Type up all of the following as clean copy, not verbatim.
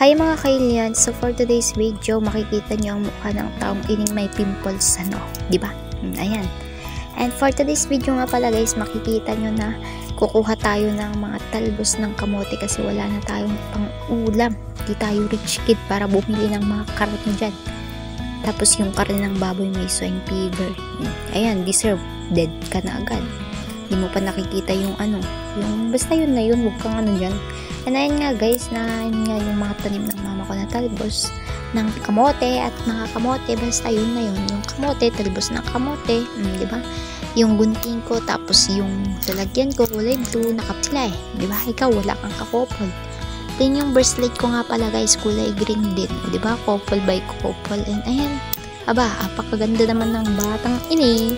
Hi mga kailian, so for today's video, makikita nyo ang mukha ng taong ining may pimples, diba? Ayan. And for today's video nga pala guys, makikita nyo na kukuha tayo ng mga talbos ng kamote kasi wala na tayong pang-ulam. Di tayo rich kid para bumili ng mga karne dyan. Tapos yung karne ng baboy may swine fever. Ayan, deserve. Dead ka na agad. Di mo pa nakikita yung yung basta yun na yun, huwag kang dyan. And ayun nga guys, na yun nga yung mga tanim ng mama ko na talbos ng kamote at mga kamote, basta yun na yun, yung kamote, talbos ng kamote, diba? Yung gunting ko, tapos yung lalagyan ko, kulay blue, nakapsila diba? Ikaw, wala kang kakopol. Then yung bracelet ko nga pala guys, kulay green din, diba? Couple by couple, and ayan, aba, apakaganda naman ng batang ini.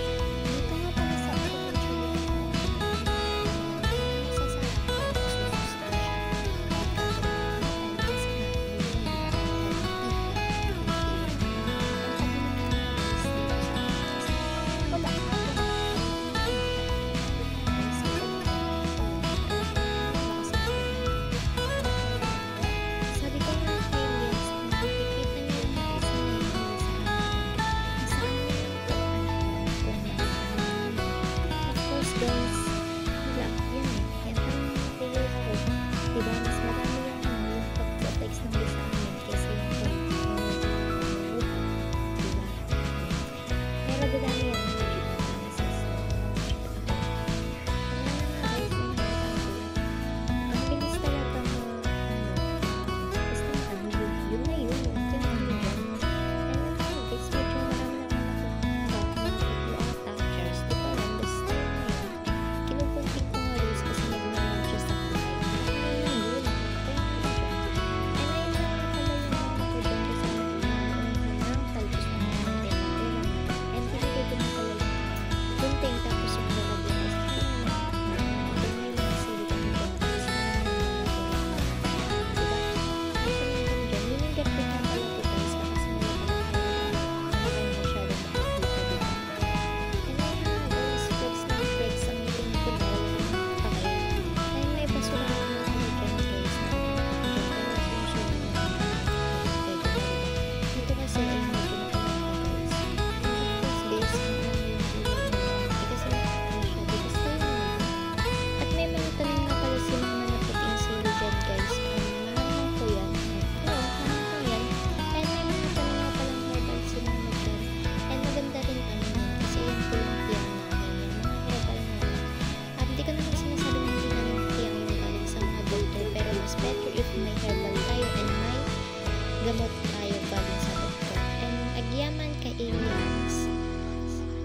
Gamot tayo galing sa doktor. And agyaman ka aliens.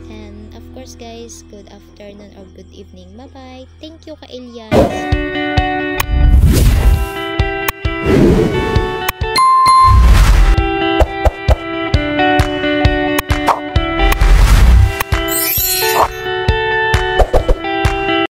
And of course guys, good afternoon or good evening. Bye bye. Thank you ka aliens.